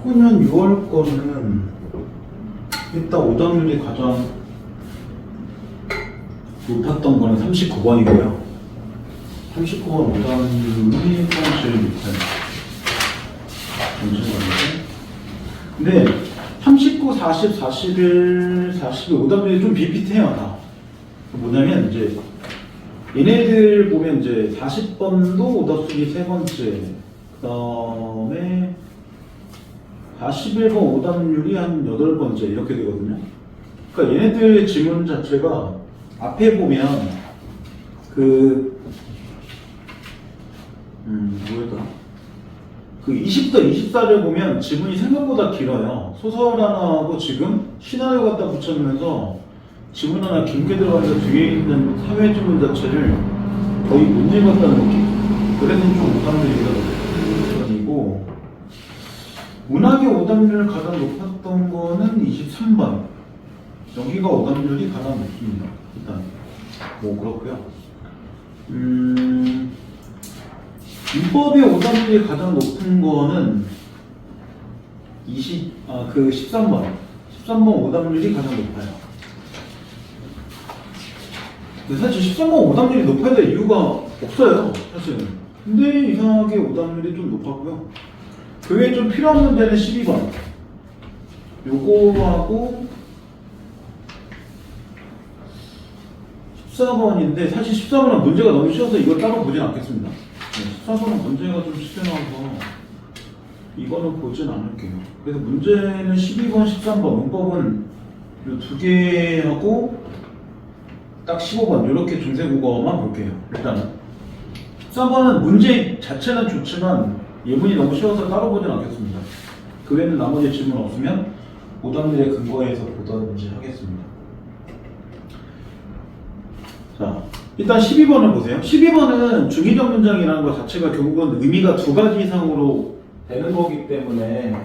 19년 6월 거는 일단 오답률이 가장 높았던 거는 39번이고요. 39번 오답률이 제일 높아요. 근데 39, 40, 41, 42 오답률이 좀 비슷해요. 다. 뭐냐면 이제 얘네들 보면 이제 40번도 오답수기 세 번째, 그 다음에 41번 오답률이 한 8번째 이렇게 되거든요. 그러니까 얘네들 지문 자체가 앞에 보면 뭐였더라? 그 20도 24를 보면 지문이 생각보다 길어요. 소설 하나하고 지금 시나리오 갖다 붙여주면서 지문 하나 길게 들어가면서 뒤에 있는 사회 지문 자체를 거의 못 읽었다는 느낌. 그래서 좀 오답률이 이고 문학의 오답률 가장 높았던 거는 23번. 여기가 오답률이 가장 높습니다. 일단 뭐 그렇고요. 문법의 오답률이 가장 높은 거는 13번. 13번 오답률이 가장 높아요. 근데 사실 13번 오답률이 높아야 될 이유가 없어요. 사실은. 근데 이상하게 오답률이 좀 높았고요. 그 외에 좀 필요한 문제는 12번. 요거하고 14번인데 사실 14번은 문제가 너무 쉬워서 이걸 따로 보진 않겠습니다. 14번은 문제가 좀 쉽게 나와서 이거는 보진 않을게요. 그래서 문제는 12번, 13번, 문법은 이 두 개하고 딱 15번 이렇게 중세국어만 볼게요. 일단은 13번은 문제 자체는 좋지만 예문이 너무 쉬워서 따로 보진 않겠습니다. 그 외에는 나머지 질문 없으면 오답률의 근거에서 보든지 하겠습니다. 자, 일단 12번을 보세요. 12번은 중의적 문장이라는 것 자체가 결국은 의미가 두 가지 이상으로 되는 거기 때문에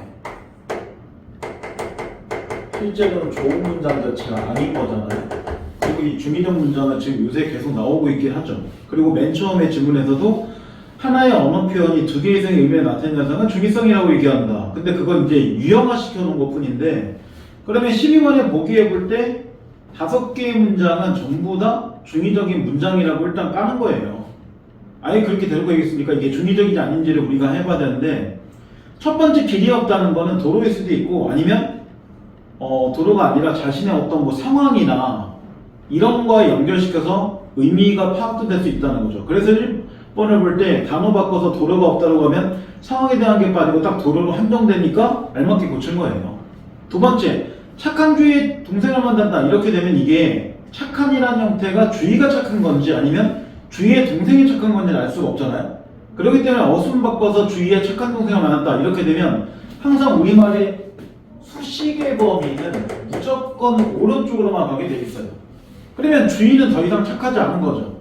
실제로는 좋은 문장 자체가 아닌 거잖아요. 그리고 이 중의적 문장은 지금 요새 계속 나오고 있긴 하죠. 그리고 맨 처음에 지문에서도 하나의 언어 표현이 두 개 이상의 의미를 나타내는 현상은 중의성이라고 얘기한다. 근데 그건 이제 유형화시켜 놓은 것 뿐인데, 그러면 12번에 보기에 볼 때 5개의 문장은 전부 다 중의적인 문장이라고 일단 까는 거예요. 아예 그렇게 되는 거겠습니까? 이게 중의적인지 아닌지를 우리가 해봐야 되는데, 첫 번째 길이 없다는 거는 도로일 수도 있고, 아니면 도로가 아니라 자신의 어떤 뭐 상황이나 이런 거에 연결시켜서 의미가 파악도 될 수 있다는 거죠. 그래서 1번을 볼 때 단어 바꿔서 도로가 없다고 하면 상황에 대한 게 빠지고 딱 도로로 한정되니까 알맞게 고친 거예요. 두 번째, 착한 주의에 동생을 만든다. 이렇게 되면 이게 착한이라는 형태가 주의가 착한 건지 아니면 주의의 동생이 착한 건지를 알 수가 없잖아요. 그렇기 때문에 어순 바꿔서 주의에 착한 동생을 만났다. 이렇게 되면 항상 우리말의 수식의 범위는 무조건 오른쪽으로만 가게 돼 있어요. 그러면 주의는 더 이상 착하지 않은 거죠.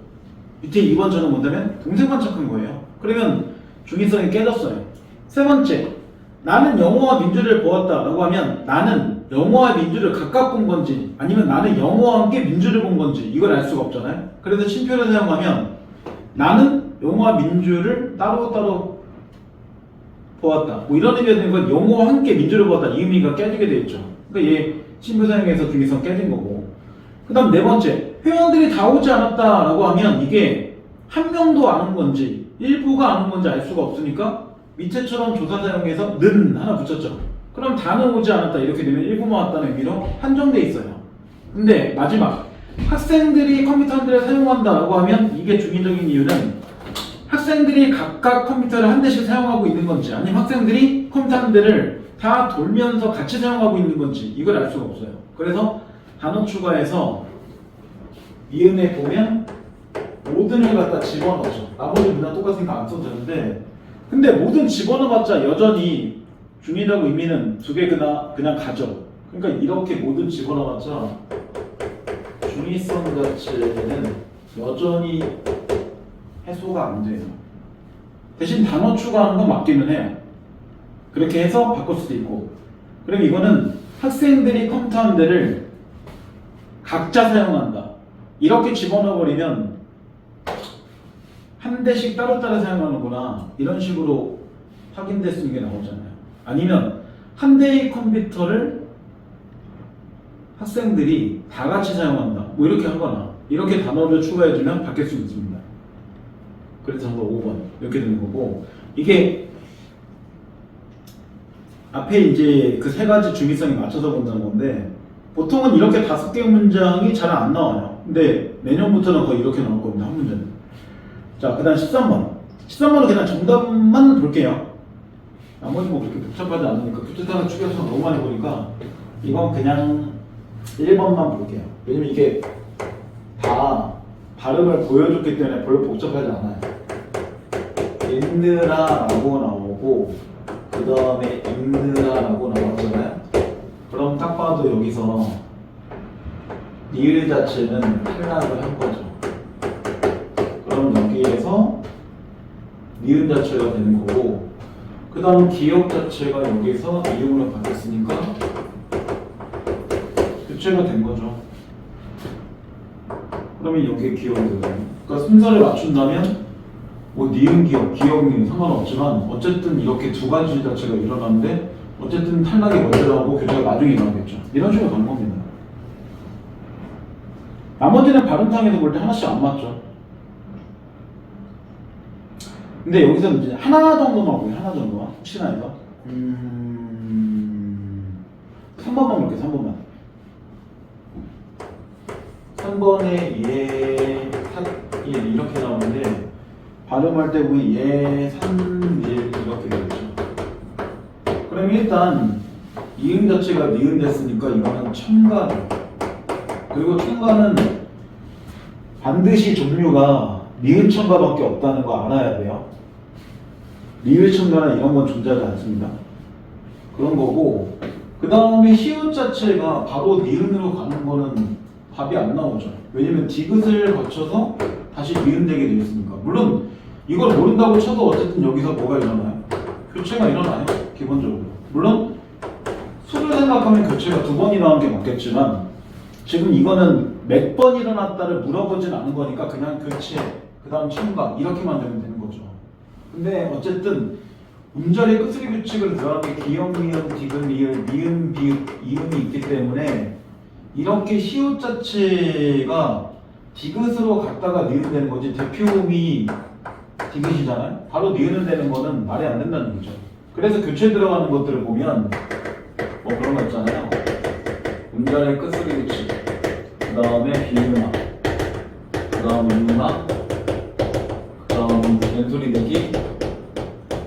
밑에 2번처럼 본다면 동생만 착한 거예요. 그러면 중의성이 깨졌어요. 세 번째, 나는 영어와 민주를 보았다라고 하면 나는 영어와 민주를 각각 본 건지 아니면 나는 영어와 함께 민주를 본 건지 이걸 알 수가 없잖아요. 그래서 쉼표를 사용하면 나는 영어와 민주를 따로따로 보았다. 뭐 이런 의미가 되는 건 영어와 함께 민주를 보았다. 이 의미가 깨지게 되어 있죠. 그러니까 얘 쉼표 사용해서 중의성 깨진 거고. 그 다음 네 번째, 회원들이 다 오지 않았다라고 하면 이게 한 명도 안 온 건지 일부가 안 온 건지 알 수가 없으니까 밑에처럼 조사 사용해서 는 하나 붙였죠. 그럼 다는 오지 않았다 이렇게 되면 일부만 왔다는 의미로 한정돼 있어요. 근데 마지막, 학생들이 컴퓨터 한 대를 사용한다라고 하면 이게 중의적인 이유는 학생들이 각각 컴퓨터를 한 대씩 사용하고 있는 건지 아니면 학생들이 컴퓨터 한 대를 다 돌면서 같이 사용하고 있는 건지 이걸 알 수가 없어요. 그래서 단어 추가해서 이음에 보면 모든을 갖다 집어넣죠. 나머지 문장 똑같으니까 안 써도 되는데, 근데 모든 집어넣어봤자 여전히 중의적 의미는 두 개 그냥 가죠. 그러니까 이렇게 모든 집어넣어봤자 중의성 자체는 여전히 해소가 안 돼요. 대신 단어 추가하는 건 맞기는 해요. 그렇게 해서 바꿀 수도 있고. 그럼 이거는 학생들이 컴퓨터 한 대를 각자 사용한다. 이렇게 집어넣어버리면 한 대씩 따로따로 사용하는구나 이런 식으로 확인될 수 있는 게 나오잖아요. 아니면 한 대의 컴퓨터를 학생들이 다 같이 사용한다. 뭐 이렇게 하거나 이렇게 단어를 추가해주면 바뀔 수 있습니다. 그래서 정답 5번 이렇게 되는 거고, 이게 앞에 이제 그 세 가지 중의성에 맞춰서 본다는 건데, 보통은 이렇게 5개의 문장이 잘 안 나와요. 근데 내년부터는 거의 이렇게 나올 겁니다. 한 문제는. 자, 그 다음 13번. 13번은 그냥 정답만 볼게요. 나머지 뭐 그렇게 복잡하지 않으니까, 교재단을 추겨서 너무 많이 보니까 이건 그냥 1번만 볼게요. 왜냐면 이게 다 발음을 보여줬기 때문에 별로 복잡하지 않아요. 있느라라고 나오고, 그 다음에 있느라라고 나왔잖아요. 그럼 딱 봐도 여기서 니을 자체는 탈락을 한 거죠. 그럼 여기에서 니은 자체가 되는 거고, 그 다음 기억 자체가 여기서 이음으로 바뀌었으니까 교체가 된 거죠. 그러면 여기에 기억이 들어가요. 그러니까 순서를 맞춘다면 뭐 니은 기억, 기억 니은 상관없지만 어쨌든 이렇게 두 가지 자체가 일어나는데 어쨌든 탈락이 먼저 나오고 교체가 나중에 나오겠죠. 이런 식으로 가는 겁니다. 나머지는 발음탕에서 볼 때 하나씩 안 맞죠. 근데 여기서 이제 하나 정도만 볼게요. 하나 정도만. 혹시나 해서 3번만 볼게요. 3번만. 3번에 이렇게 나오는데 발음할 때 보면 이렇게 되겠죠. 그럼 일단 이음 자체가 니은 됐으니까 이거는 첨가죠. 그리고 첨가는 반드시 종류가 니은 첨가밖에 없다는 거 알아야 돼요. 리을 첨가나 이런 건 존재하지 않습니다. 그런 거고, 그 다음에 시옷 자체가 바로 니은으로 가는 거는 답이 안 나오죠. 왜냐면 디귿을 거쳐서 다시 니은 되게 되어 있으니까. 물론 이걸 모른다고 쳐도 어쨌든 여기서 뭐가 일어나요? 교체가 일어나요. 기본적으로. 물론 수를 생각하면 교체가 2번 일어나는 게 맞겠지만, 지금 이거는 몇 번 일어났다를 물어보진 않은 거니까 그냥 교체, 그 다음 첨가 이렇게만 되면 되는 거죠. 근데 어쨌든 음절의 끝쓰리 규칙을 들어가게 기역, 니은, 디귿, 리을, 니은, 비읍, 이음이 있기 때문에 이렇게 시옷 자체가 디귿으로 갔다가 니은 되는 거지, 대표음이 디귿이잖아요. 바로 니은을 되는 거는 말이 안 된다는 거죠. 그래서 교체 들어가는 것들을 보면 뭐 그런 거 있잖아요. 음절의 끝쓰리 규칙, 그 다음에 비음악, 그 다음 음악, 그 다음 왼소리 내기,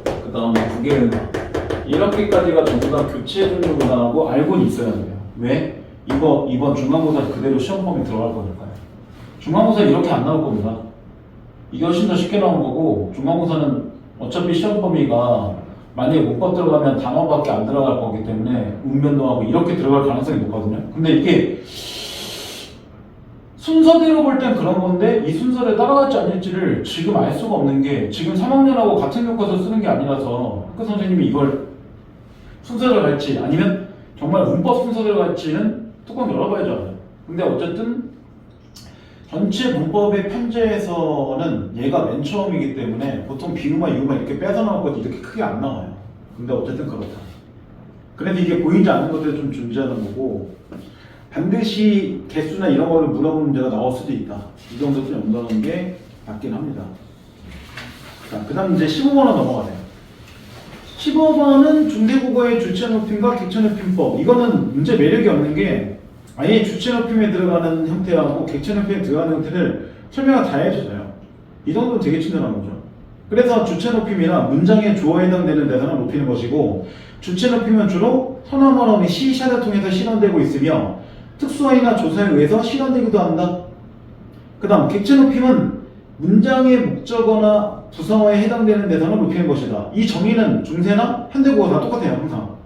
그 다음 부계음악, 이렇게까지가 전부 다 교체 종류로 나오고 알고는 있어야 돼요. 왜? 이번 중간고사 그대로 시험 범위에 들어갈 거니까요. 중간고사 이렇게 안 나올 겁니다. 이게 훨씬 더 쉽게 나온 거고, 중간고사는 어차피 시험 범위가 만약에 문법 들어가면 단어밖에 안 들어갈 거기 때문에 음변동하고 이렇게 들어갈 가능성이 높거든요. 근데 이게 순서대로 볼 땐 그런 건데 이 순서를 따라갈지 아닐지를 지금 알 수가 없는 게, 지금 3학년하고 같은 교과서 쓰는 게 아니라서 학교 선생님이 이걸 순서대로 갈지 아니면 정말 문법 순서대로 갈지는 뚜껑 열어봐야죠. 알아요. 근데 어쨌든 전체 문법의 편제에서는 얘가 맨 처음이기 때문에 보통 비음화, 이음화 이렇게 빼서 나올 것도 이렇게 크게 안 나와요. 근데 어쨌든 그렇다. 그래도 이게 보이지 않는 것들이 좀 존재하는 거고, 반드시 개수나 이런 거를 물어보는 문제가 나올 수도 있다. 이 정도 좀 연구하는 게 맞긴 합니다. 자, 그 다음 이제 15번으로 넘어가네요. 15번은 중대국어의 주체 높임과 객체 높임법. 이거는 문제 매력이 없는 게 아예 주체 높임에 들어가는 형태하고 객체 높임에 들어가는 형태를 설명을 다 해주세요. 이 정도는 되게 친절한 거죠. 그래서 주체 높임이나 문장의 주어에 해당되는 대상을 높이는 것이고, 주체 높임은 주로 선어머럼이 시샤를 통해서 실현되고 있으며 특수어이나 조사에 의해서 실현되기도 한다. 그 다음 객체 높임은 문장의 목적어나 부사어에 해당되는 대상을 높이는 것이다. 이 정의는 중세나 현대국어 다 똑같아요. 항상.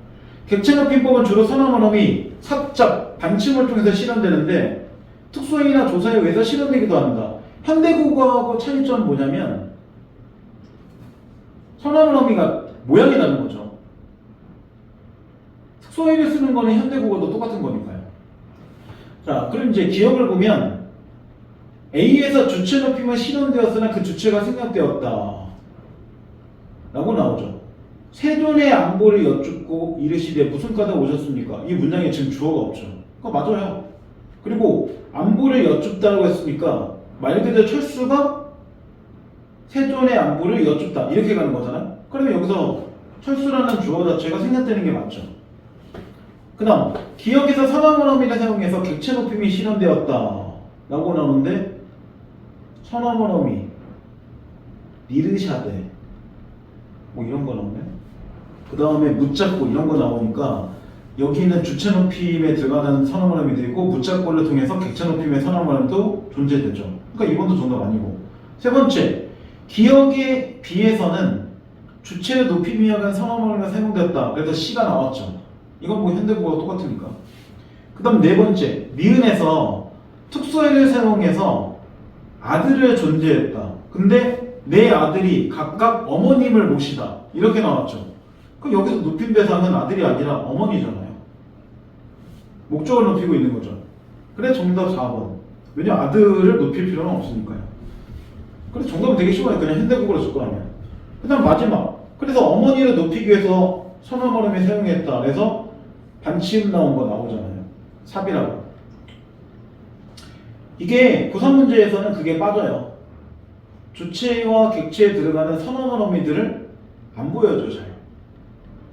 객체 높임법은 주로 선어머럼이 삽작, 반침을 통해서 실현되는데 특수어이나 조사에 의해서 실현되기도 한다. 현대국어하고 차이점은 뭐냐면 선어머럼이가 모양이 다른 거죠. 특수어를 쓰는 거는 현대국어도 똑같은 거니까요. 자, 그럼 이제 기억을 보면 A에서 주체 높임은 실현되었으나 그 주체가 생략되었다 라고 나오죠. 세존의 안보를 여쭙고 이르시되 무슨 까닭 오셨습니까? 이 문장에 지금 주어가 없죠. 그거 맞아요. 그리고 안보를 여쭙다라고 했으니까 말 그대로 철수가 세존의 안보를 여쭙다 이렇게 가는 거잖아요. 그러면 여기서 철수라는 주어 자체가 생략되는 게 맞죠. 그 다음 기억에서 선어머러미를 사용해서 객체 높임이 실현되었다 라고 나오는데 선어머러미 니르샤데 뭐 이런 거 나오네. 그 다음에 묻잡고 이런 거 나오니까 여기는 주체 높임에 들어가는 선어머러미 되고 묻잡고를 통해서 객체 높임의 선어머러미도 존재되죠. 그러니까 이번도 정답 아니고. 세 번째, 기억에 비해서는 주체의 높임이 약한 선어머러미가 사용되었다. 그래서 C가 나왔죠. 이건 뭐 현대국어가 똑같으니까. 그 다음 네 번째, 미은에서 특수어를 사용해서 아들을 존재했다. 근데 내 아들이 각각 어머님을 모시다. 이렇게 나왔죠. 그럼 여기서 높임 대상은 아들이 아니라 어머니잖아요. 목적을 높이고 있는 거죠. 그래 정답 4번. 왜냐 아들을 높일 필요는 없으니까요. 그래서 정답은 되게 쉬워요. 그냥 현대국어로 접근하면. 그 다음 마지막. 그래서 어머니를 높이기 위해서 선어머러미 사용했다. 그래서 반치음 나온 거 나오잖아요. 삽이라고. 이게 고3 문제에서는 그게 빠져요. 주체와 객체에 들어가는 선어머러미들을 안 보여줘 잘.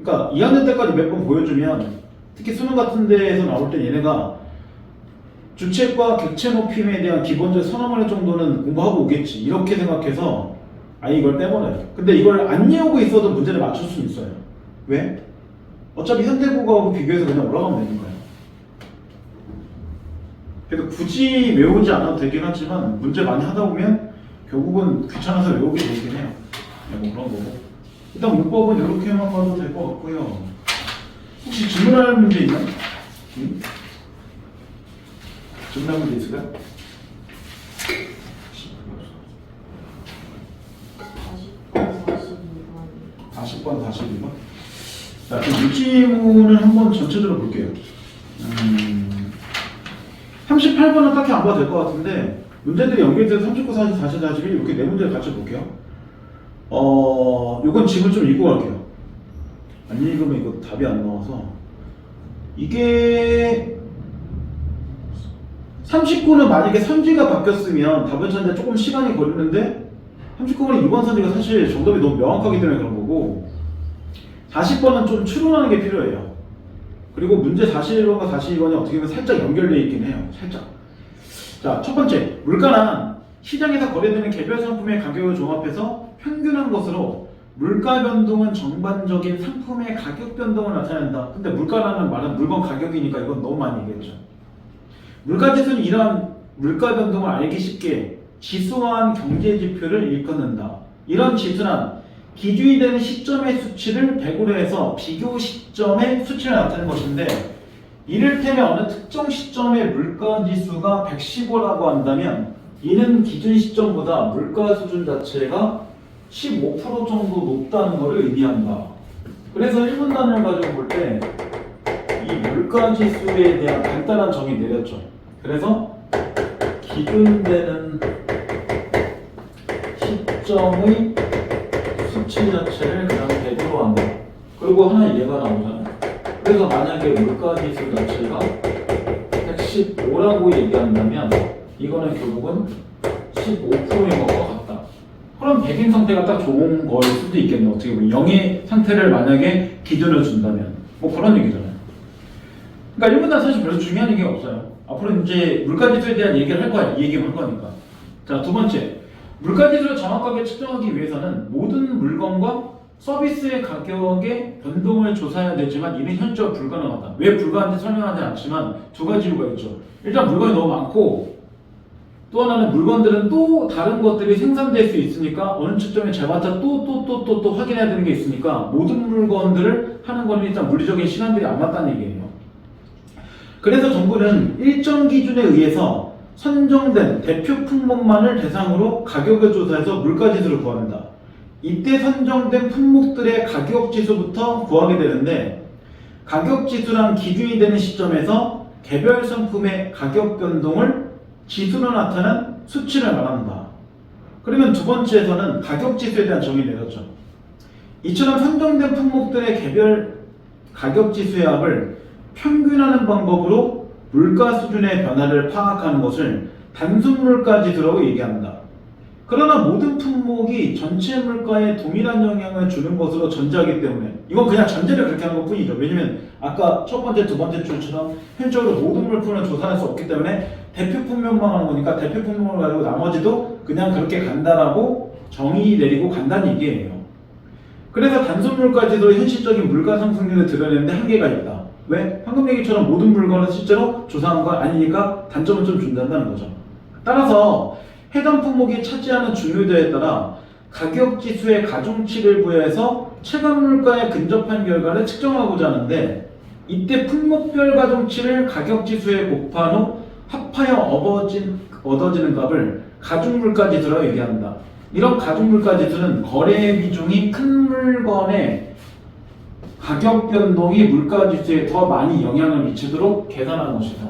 그러니까 2학년 때까지 몇 번 보여주면 특히 수능 같은 데에서 나올 때 얘네가 주체과 객체 높임에 대한 기본적 선어머리 정도는 공부하고 오겠지 이렇게 생각해서 아예 이걸 빼버려요. 근데 이걸 안 외우고 있어도 문제를 맞출 수 있어요. 왜? 어차피 현대국어하고 비교해서 그냥 올라가면 되는 거예요. 그래서 굳이 외우지 않아도 되긴 하지만 문제 많이 하다 보면 결국은 귀찮아서 외우게 되긴 해요. 뭐 그런 거고. 일단 문법은 이렇게만 봐도 될 것 같고요. 혹시 질문할 문제 있나요? 질문할 문제 있을까요? 40번, 42번. 자, 그 물지문을 한번 전체적으로 볼게요. 38번은 딱히 안 봐도 될 것 같은데 문제들이 연결돼서 39, 40, 40, 41 이렇게 네 문제를 같이 볼게요. 요건 지문 좀 읽고 갈게요. 안 읽으면 이거 답이 안 나와서. 이게 39는 만약에 선지가 바뀌었으면 답을 찾는데 조금 시간이 걸리는데 39번은 2번 선지가 사실 정답이 너무 명확하기 때문에 그런 거고 40번은 좀 추론하는 게 필요해요. 그리고 문제 41번과 42번이 어떻게 보면 살짝 연결되어 있긴 해요. 살짝. 자, 첫 번째, 물가란 시장에서 거래되는 개별 상품의 가격을 종합해서 평균한 것으로 물가 변동은 전반적인 상품의 가격 변동을 나타낸다. 근데 물가라는 말은 물건 가격이니까 이건 너무 많이 얘기했죠. 물가지수는 이러한 물가 변동을 알기 쉽게 지수화한 경제지표를 일컫는다. 이런 지수는 기준이 되는 시점의 수치를 100으로 해서 비교 시점의 수치를 나타내는 것인데 이를테면 어느 특정 시점의 물가지수가 115라고 한다면 이는 기준 시점보다 물가 수준 자체가 15% 정도 높다는 것을 의미한다. 그래서 1분 단위를 가지고 볼 때 이 물가지수에 대한 간단한 정의 내렸죠. 그래서 기준되는 시점의 수치 자체를 그냥 100으로 한다. 그리고 하나 얘가 나오잖아요. 그래서 만약에 물가지수 자체가 115라고 얘기한다면 이거는 결국은 15%인 것과 같다. 그럼 100인 상태가 딱 좋은 걸 수도 있겠네. 어떻게 보면 0의 상태를 만약에 기준을 준다면 뭐 그런 얘기잖아요. 그러니까 1분단 사실 별로 중요한 얘기가 없어요. 앞으로 이제 물가지수에 대한 얘기를 할 거야. 이 얘기만 할 거니까. 자, 두 번째, 물가지수를 정확하게 측정하기 위해서는 모든 물건과 서비스의 가격의 변동을 조사해야 되지만 이는 현저히 불가능하다. 왜 불가능한지 설명하지 않지만 두 가지 이유가 있죠. 일단 물건이 너무 많고 또 하나는 물건들은 또 다른 것들이 생산될 수 있으니까 어느 측정에 잘맞춰 또 확인해야 되는 게 있으니까 모든 물건들을 하는 건 일단 물리적인 시간들이 안 맞다는 얘기예요. 그래서 정부는 일정 기준에 의해서 선정된 대표 품목만을 대상으로 가격을 조사해서 물가지수를 구한다. 이때 선정된 품목들의 가격지수부터 구하게 되는데 가격지수란 기준이 되는 시점에서 개별 상품의 가격 변동을 지수로 나타낸 수치를 말한다. 그러면 두 번째에서는 가격지수에 대한 정의를 내렸죠. 이처럼 선정된 품목들의 개별 가격지수의 합을 평균하는 방법으로 물가 수준의 변화를 파악하는 것을 단순물가지수라고 얘기합니다. 그러나 모든 품목이 전체 물가에 동일한 영향을 주는 것으로 전제하기 때문에 이건 그냥 전제를 그렇게 하는 것뿐이죠. 왜냐면 아까 첫 번째, 두 번째 줄처럼 현실적으로 모든 물품을 조사할 수 없기 때문에 대표 품목만 하는 거니까 대표 품목을 가지고 나머지도 그냥 그렇게 간다라고 정의 내리고 간다는 얘기예요. 그래서 단순물가지도 현실적인 물가 상승률을 드러내는데 한계가 있다. 왜? 방금 얘기처럼 모든 물건을 실제로 조사한 건 아니니까 단점을 좀 준다는 거죠. 따라서 해당 품목이 차지하는 중요도에 따라 가격지수의 가중치를 부여해서 체감물가에 근접한 결과를 측정하고자 하는데 이때 품목별 가중치를 가격지수에 곱한 후 합하여 얻어지는 값을 가중물가지수라고 얘기합니다. 이런 가중물가지수는 거래 비중이 큰 물건의 가격 변동이 물가지수에 더 많이 영향을 미치도록 계산하는 것이다.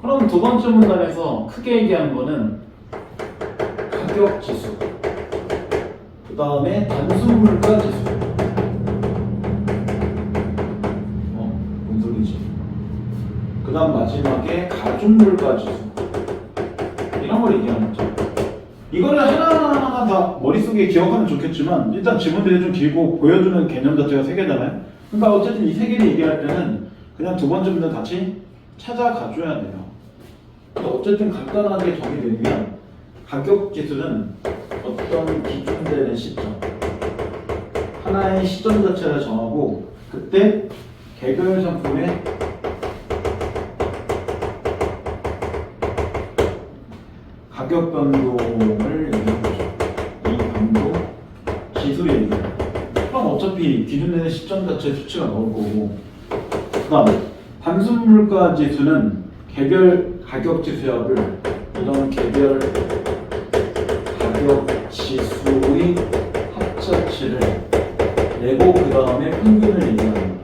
그럼 두 번째 문단에서 크게 얘기하는 거는 가격지수, 그 다음에 단순물가지수. 뭔 소리지? 그 다음 마지막에 가중물가지수. 이런 걸 얘기하는 거죠. 이거를 하나하나 다 머릿속에 기억하면 좋겠지만 일단 지문들이 좀 길고 보여주는 개념 자체가 세 개잖아요. 그러니까 어쨌든 이 세 개를 얘기할 때는 그냥 두 번째 문단 같이 찾아가줘야 돼요. 어쨌든 간단하게 정의되면 가격지수는 어떤 기준되는 시점, 하나의 시점 자체를 정하고 그때 개별 상품의 가격 변동을 얘기하는 거죠. 이 변동 지수를 얘기해요. 그럼 어차피 기준되는 시점 자체 수치가 나올 거고 그 다음에 단순물가 지수는 개별 가격 지수의 합을 이런 개별 가격 지수의 합자치를 내고 그 다음에 평균을 얘기합니다.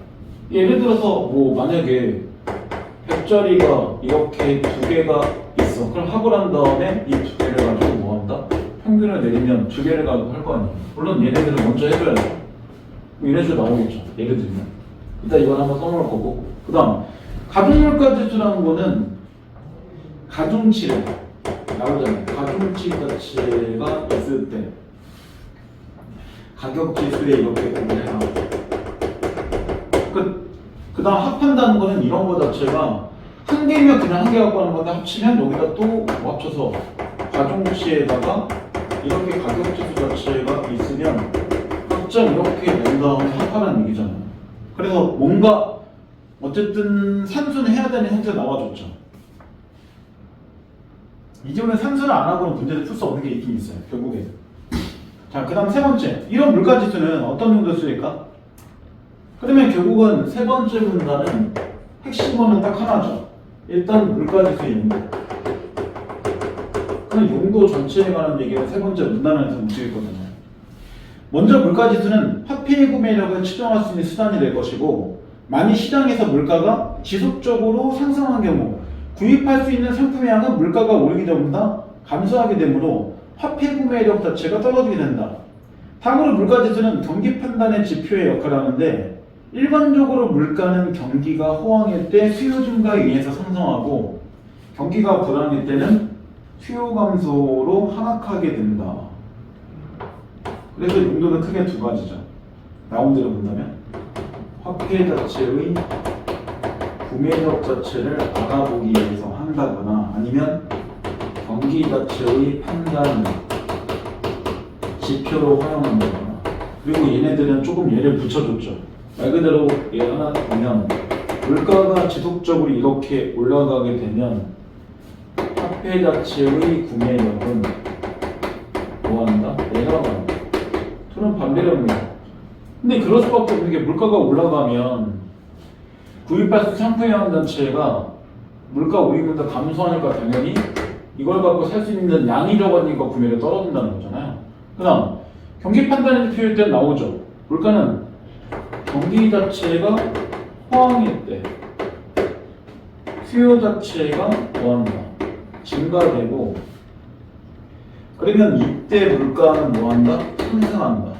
예를 들어서 뭐 만약에 100짜리가 이렇게 두 개가 있어. 그럼 합을 한 다음에 이 두 개를 가지고 뭐 한다? 평균을 내리면 두 개를 가지고 할 거 아니에요. 물론 얘네들을 먼저 해줘야 돼. 이런 식으로 나오겠죠. 예를 들면. 일단 이건 한번 써놓을 거고. 그 다음 가중물가지수라는 거는 가중치를 나오잖아요. 가중치 자체가 있을 때 가격지수에 이렇게 구분해서 그 다음 합한다는 거는 이런 거 자체가 한 개면 그냥 한 개 갖고 하는 건데 합치면 여기다 또 합쳐서 가중치에다가 이렇게 가격지수 자체가 있으면 각자 이렇게 낸 다음에 합하라는 얘기잖아요. 그래서 뭔가 어쨌든 산수는 해야 되는 형태가 나와줬죠. 이제는 산수를 안 하고는 문제를 풀 수 없는 게 있긴 있어요. 결국에. 자, 그 다음 세 번째. 이런 물가지수는 어떤 용도로 쓰일까? 그러면 결국은 세 번째 문단은 핵심어는 딱 하나죠. 일단 물가지수의 용도. 그럼 용도 전체에 관한 얘기는 세 번째 문단에서 움직이거든요. 먼저 물가지수는 화폐의 구매력을 측정할 수 있는 수단이 될 것이고 만일 시장에서 물가가 지속적으로 상승한 경우 구입할 수 있는 상품의 양은 물가가 오르기 전보다 감소하게 되므로 화폐 구매력 자체가 떨어지게 된다. 다음으로 물가지수는 경기 판단의 지표의 역할을 하는데 일반적으로 물가는 경기가 호황일 때 수요 증가에 의해서 상승하고 경기가 불황일 때는 수요 감소로 하락하게 된다. 그래서 용도는 크게 두 가지죠. 나온 대로 본다면 화폐 자체의 구매력 자체를 알아보기 위해서 한다거나 아니면 경기 자체의 판단 지표로 활용한다거나 그리고 얘네들은 조금 예를 붙여줬죠. 말 그대로 얘 하나 보면 물가가 지속적으로 이렇게 올라가게 되면 화폐 자체의 구매력은 뭐한다? 내려간다. 저는 반대로 합니다. 근데 그럴 수밖에 없는 게 물가가 올라가면 구입할 수 있는 상품의 양 자체가 물가 오르면서 감소하니까 당연히 이걸 갖고 살 수 있는 양이 적어지니까 구매력이 떨어진다는 거잖아요. 그 다음 경기 판단의 지표일 때 나오죠. 물가는 경기 자체가 호황일 때 수요 자체가 뭐한다? 증가되고 그러면 이때 물가는 뭐한다? 상승한다.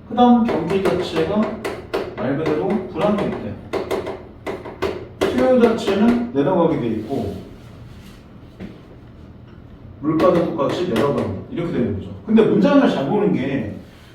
그 다음 경기 자체가 말 그대로 불안정돼. 수요 자체는 내려가게 돼 있고 물가도 똑같이 내려가고 이렇게 되는 거죠. 근데 문장을 잘 보는 게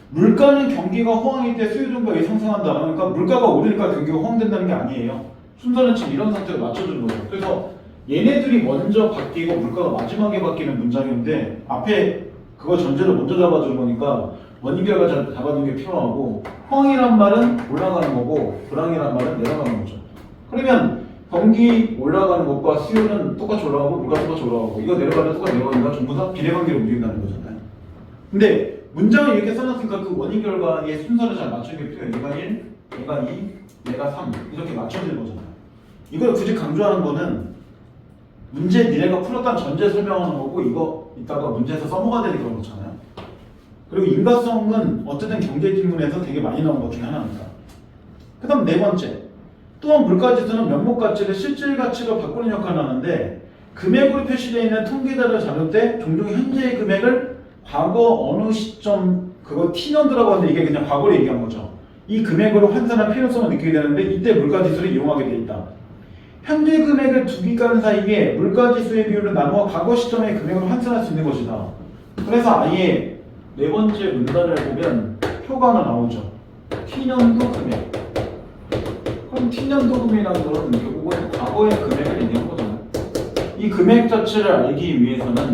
물가는 경기가 호황일 때 수요 증가가 상승한다. 그러니까 물가가 오르니까 경기가 호황된다는 게 아니에요. 순서는 지금 이런 상태로 맞춰주는 거죠. 그래서 얘네들이 먼저 바뀌고 물가가 마지막에 바뀌는 문장인데 앞에 그거 전제를 먼저 잡아주는 거니까 원인 결과 잡아주는 게 필요하고 호황이란 말은 올라가는 거고 불황이란 말은 내려가는 거죠. 그러면 경기 올라가는 것과 수요는 똑같이 올라가고 물가 똑같이 올라가고 이거 내려가는 똑같이 내려가니까 전부 다 비례관계로 움직인다는 거잖아요. 근데 문장을 이렇게 써놨으니까 그 원인 결과의 순서를 잘 맞추는 게 필요해요. 얘가 1, 얘가 2, 얘가 3 이렇게 맞춰지는 거잖아요. 이걸 굳이 강조하는 거는 문제 니네가 풀었다는 전제 설명하는 거고 이거 이따가 문제에서 써먹어야 되는 그런 거잖아요. 그리고 인과성은 어쨌든 경제 질문에서 되게 많이 나온 것 중에 하나입니다. 그 다음 네 번째, 또한 물가지수는 명목 가치를 실질 가치로 바꾸는 역할을 하는데 금액으로 표시되어 있는 통계자료를 잡을 때 종종 현재의 금액을 과거 어느 시점 그거 T년도라고 하는데 이게 그냥 과거를 얘기한 거죠. 이 금액으로 환산할 필요성을 느끼게 되는데 이때 물가지수를 이용하게 되어 있다. 현재 금액을 두 기간 사이에 물가지수의 비율을 나누어 과거 시점의 금액으로 환산할 수 있는 것이다. 그래서 아예 네 번째 문단을 보면 표가 하나 나오죠. T년도 금액. 그럼 T년도 금액이라는 것은 결국은 과거의 금액을 얘기하는 거잖아요. 이 금액 자체를 알기 위해서는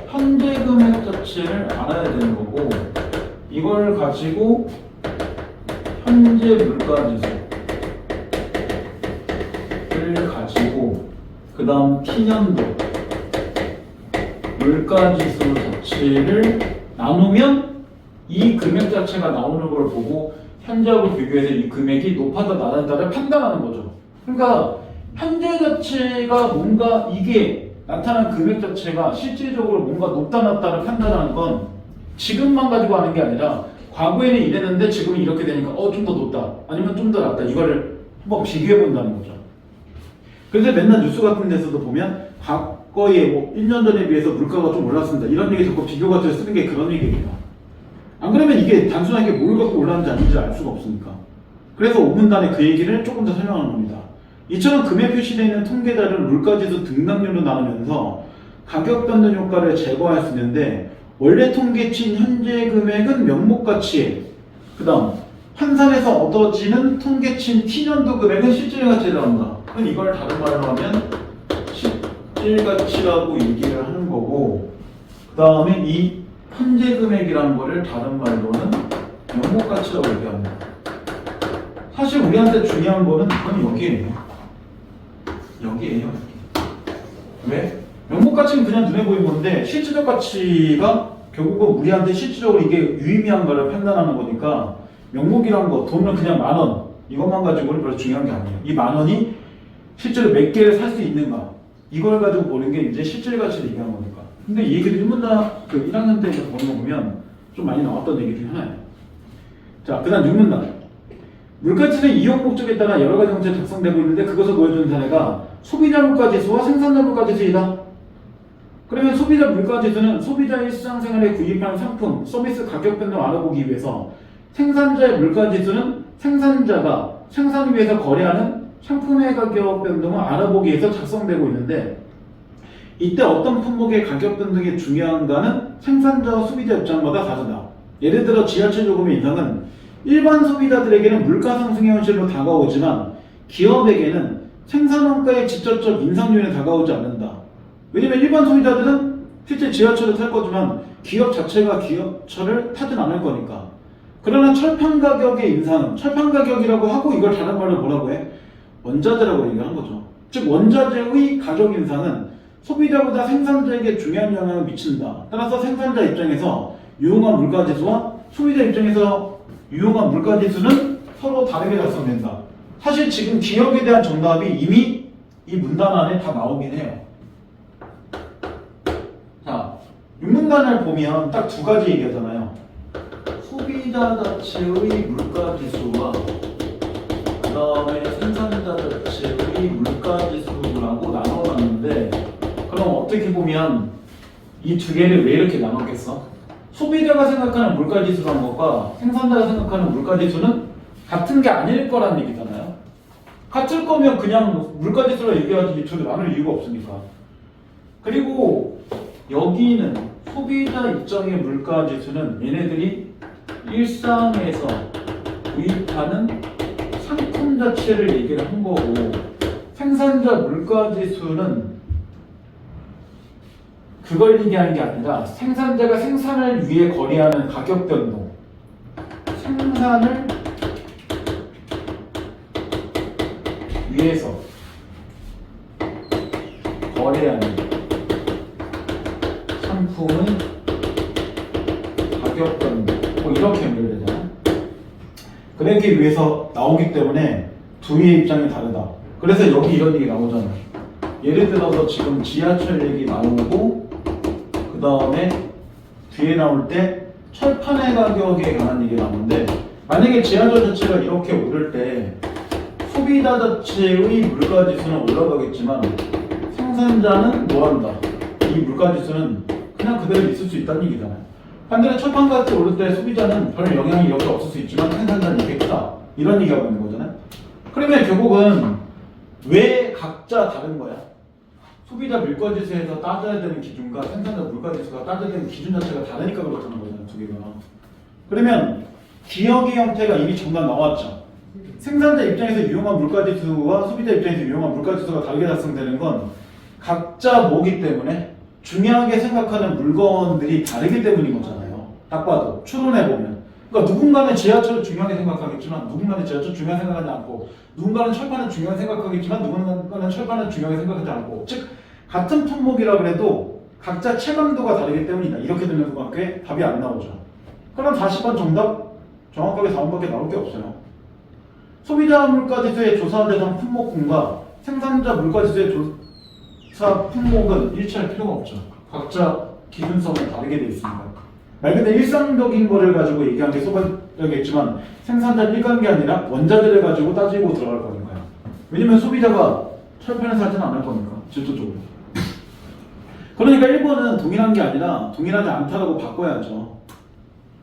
현재 금액 자체를 알아야 되는 거고 이걸 가지고 현재 물가지수를 가지고 그 다음 T년도 물가지수 자체를 나누면 이 금액 자체가 나오는 걸 보고 현재하고 비교해서 이 금액이 높아다 낮아다를 판단하는 거죠. 그러니까 현재 자체가 뭔가 이게 나타난 금액 자체가 실질적으로 뭔가 높다 낮다를 판단하는 건 지금만 가지고 하는 게 아니라 과거에는 이랬는데 지금은 이렇게 되니까 좀 더 높다 아니면 좀 더 낮다 이거를 한번 비교해 본다는 거죠. 그래서 맨날 뉴스 같은 데서도 보면 과거에 뭐 1년 전에 비해서 물가가 좀 올랐습니다 이런 얘기 자꾸 비교 같은 거 쓰는 게 그런 얘기입니다. 안 그러면 이게 단순하게 뭘 갖고 올랐는지 아닌지 알 수가 없으니까. 그래서 5문단에 그 얘기를 조금 더 설명하는 겁니다. 이처럼 금액 표시되어 있는 통계자료를 물가지수 등락률로 나누면서 가격 변동 효과를 제거할 수 있는데 원래 통계치인 현재 금액은 명목가치에 그 다음 환산해서 얻어지는 통계치인 T년도 금액은 실질가치라고 합니다. 그럼 이걸 다른 말로 하면 실질가치라고 얘기를 하는 거고 그 다음에 이 현재 금액이라는 거를 다른 말로는 명목가치라고 얘기합니다. 사실 우리한테 중요한 거는 그건 여기에요. 왜? 명목가치는 그냥 눈에 보이는 건데 실질적 가치가 결국은 우리한테 실질적으로 이게 유의미한가를 판단하는 거니까 명목이란 거, 돈은 그냥 10,000원 이것만 가지고는 별로 중요한 게 아니에요. 이 10,000원이 실제로 몇 개를 살 수 있는가 이걸 가지고 보는 게 이제 실질 가치를 얘기하는 거니까. 근데 이 얘기를 1학년 때 보는 거 보면 좀 많이 나왔던 얘기 중에 하나예요. 자, 그 다음 6문단. 물가지수는 이용 목적에 따라 여러 가지 형태로 작성되고 있는데 그것을 보여주는 사례가 소비자 물가지수와 생산자 물가지수이다. 그러면 소비자 물가지수는 소비자의 일상생활에 구입하는 상품, 서비스 가격 변동을 알아보기 위해서 생산자의 물가지수는 생산자가 생산을 위해서 거래하는 상품의 가격 변동을 알아보기 위해서 작성되고 있는데 이때 어떤 품목의 가격 변동이 중요한가는 생산자와 소비자 입장마다 다르다. 예를 들어 지하철 요금의 인상은 일반 소비자들에게는 물가 상승의 현실로 다가오지만 기업에게는 생산원가의 직접적 인상 요인에 다가오지 않는다. 왜냐면 일반 소비자들은 실제 지하철을 탈 거지만 기업 자체가 기업철을 타진 않을 거니까. 그러나 철판 가격의 인상은 철판 가격이라고 하고 이걸 다른 말로 뭐라고 해? 원자재라고 얘기한 거죠. 즉 원자재의 가격 인상은 소비자보다 생산자에게 중요한 영향을 미친다. 따라서 생산자 입장에서 유용한 물가지수와 소비자 입장에서 유용한 물가지수는 서로 다르게 작성된다. 사실 지금 기업에 대한 정답이 이미 이 문단 안에 다 나오긴 해요. 자, 6문단을 보면 딱 두 가지 얘기하잖아요. 소비자 자체의 물가지수와 그 다음에 생산자 자체의 물가지수라고 나눠놨는데 그럼 어떻게 보면 이 두 개를 왜 이렇게 나눴겠어? 소비자가 생각하는 물가지수라는 것과 생산자가 생각하는 물가지수는 같은 게 아닐 거라는 얘기잖아요. 같을 거면 그냥 물가지수라 얘기하지 둘이 나눌 이유가 없으니까. 그리고 여기는 소비자 입장의 물가지수는 얘네들이 일상에서 구입하는 상품 자체를 얘기를 한 거고, 생산자 물가지수는 그걸 얘기하는 게 아니라 생산자가 생산을 위해 거래하는 가격 변동, 생산을 위해서 거래하는 상품의 가격 변동, 뭐 이렇게 연결되잖아. 그러기 위해서 나오기 때문에 둘의 입장이 다르다. 그래서 여기 이런 얘기 나오잖아. 예를 들어서 지금 지하철 얘기 나오고, 그 다음에 뒤에 나올 때 철판의 가격에 관한 얘기 나오는데, 만약에 지하철 자체가 이렇게 오를 때 소비자 자체의 물가지수는 올라가겠지만 생산자는 뭐한다? 이 물가지수는 그냥 그대로 있을 수 있다는 얘기잖아요. 반대로 철판같이 오를 때 소비자는 별 영향이 여기 없을 수 있지만 생산자는 이게 크다, 이런 얘기하고 있는 거잖아요. 그러면 결국은 왜 각자 다른 거야? 소비자 물가지수에서 따져야 되는 기준과 생산자 물가지수가 따져야 되는 기준 자체가 다르니까 그렇다는 거잖아요, 두 개가. 그러면 기억의 형태가 이미 정답 나왔죠. 생산자 입장에서 유용한 물가지수와 소비자 입장에서 유용한 물가지수가 다르게 작성되는 건 각자 뭐기 때문에 중요하게 생각하는 물건들이 다르기 때문인 거잖아요. 딱 봐도 추론해보면. 그러니까 누군가는 지하철을 중요하게 생각하겠지만 누군가는 지하철 중요하게 생각하지 않고, 누군가는 철판을 중요하게 생각하겠지만 누군가는 철판을 중요하게 생각하지 않고, 즉 같은 품목이라 그래도 각자 체감도가 다르기 때문이다. 이렇게 되는 수밖에 답이 안 나오죠. 그럼 40번 정답 정확하게 4번밖에 나올 게 없어요. 소비자 물가지수의 조사 대상 품목군과 생산자 물가지수의 조사 품목은 일치할 필요가 없죠. 각자 기준성은 다르게 되어 있습니다. 말 그대로 일상적인 거를 가지고 얘기한 게 소비자겠지만 생산자는 일관이 아니라 원자재를 가지고 따지고 들어갈 거니까요. 왜냐면 소비자가 철판에서 하지는 않을 거니까, 질도적으로. 그러니까 1번은 동일한 게 아니라 동일하지 않다라고 바꿔야죠.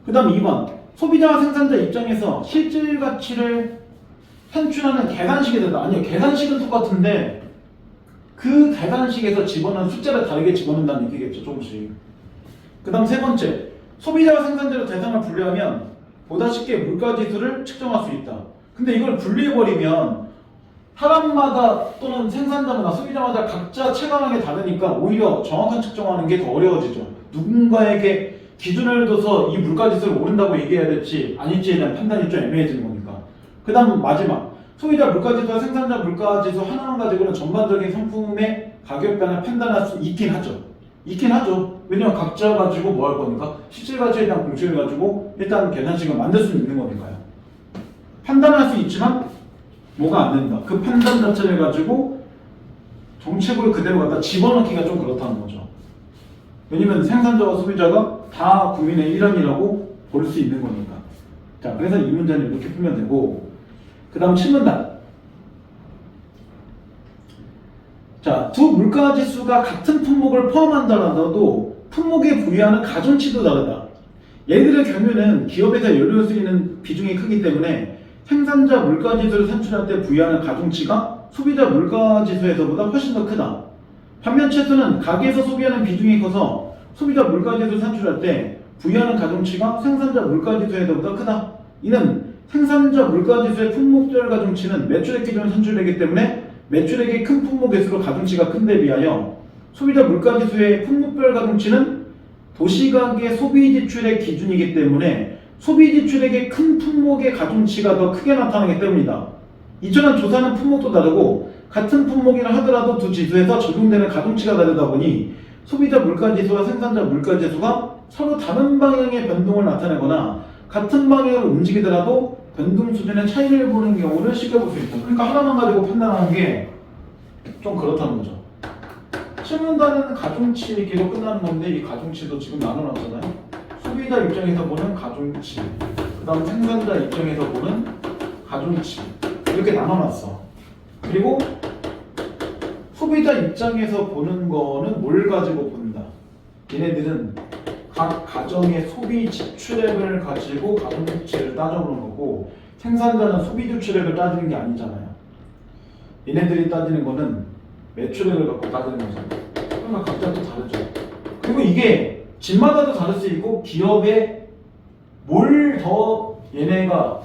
그 다음 2번, 소비자와 생산자 입장에서 실질 가치를 산출하는 계산식이 된다. 아니요, 계산식은 똑같은데 그 계산식에서 집어넣은 숫자를 다르게 집어넣는다는 얘기겠죠, 조금씩. 그 다음 세 번째, 소비자와 생산자로 대상을 분류하면 보다 쉽게 물가지수를 측정할 수 있다. 근데 이걸 분리해버리면 사람마다 또는 생산자마다 소비자마다 각자 체감하게 다르니까 오히려 정확한 측정하는 게 더 어려워지죠. 누군가에게 기준을 둬서 이 물가지수를 오른다고 얘기해야 될지 아닐지에 대한 판단이 좀 애매해지는 거니까. 그 다음 마지막, 소비자 물가지수와 생산자 물가지수 하나만 가지고는 전반적인 상품의 가격 변화를 판단할 수 있긴 하죠. 왜냐면 각자 가지고 뭐 할 거니까, 실질 가치에 대한 공식을 가지고 일단 계산식을 만들 수 있는 거니까요. 판단할 수 있지만 뭐가 안 된다. 그 판단 자체를 가지고 정책으로 그대로 갖다 집어넣기가 좀 그렇다는 거죠. 왜냐면 생산자와 소비자가 다 국민의 일원이라고 볼 수 있는 거니까. 자, 그래서 이 문제는 이렇게 풀면 되고, 그 다음 7문단. 자, 두 물가지수가 같은 품목을 포함한다라도 품목에 부여하는 가중치도 다르다. 얘들의 경우는 기업에서 연료를 쓰이는 비중이 크기 때문에 생산자 물가지수를 산출할 때 부여하는 가중치가 소비자 물가지수에서보다 훨씬 더 크다. 반면 채소는 가게에서 소비하는 비중이 커서 소비자 물가지수를 산출할 때 부여하는 가중치가 생산자 물가지수에서보다 크다. 이는 생산자 물가지수의 품목별 가중치는 매출액 기준으로 산출되기 때문에 매출액이 큰 품목일수록 가중치가 큰 데 비하여 소비자 물가지수의 품목별 가중치는 도시가게 소비지출액 기준이기 때문에 소비지출액의 큰 품목의 가중치가 더 크게 나타나기 때문이다. 이처럼 조사하는 품목도 다르고 같은 품목이라 하더라도 두 지수에서 적용되는 가중치가 다르다 보니 소비자 물가지수와 생산자 물가지수가 서로 다른 방향의 변동을 나타내거나 같은 방향으로 움직이더라도 변동 수준의 차이를 보는 경우를 쉽게 볼 수 있다. 그러니까 하나만 가지고 판단하는 게 좀 그렇다는 거죠. 실문단은 가중치 얘기로 끝나는 건데 이 가중치도 지금 나눠놨잖아요. 소비자 입장에서 보는 가중치, 그 다음 생산자 입장에서 보는 가중치, 이렇게 나눠놨어. 그리고 소비자 입장에서 보는 거는 뭘 가지고 본다. 얘네들은 각 가정의 소비 지출액을 가지고 가중치를 따져보는 거고 생산자는 소비 지출액을 따지는 게 아니잖아요. 얘네들이 따지는 거는 매출액을 갖고 따지는 거잖아요. 그러니까 각자 또 다르죠. 그리고 이게 집마다도 다를 수 있고 기업에 뭘 더 얘네가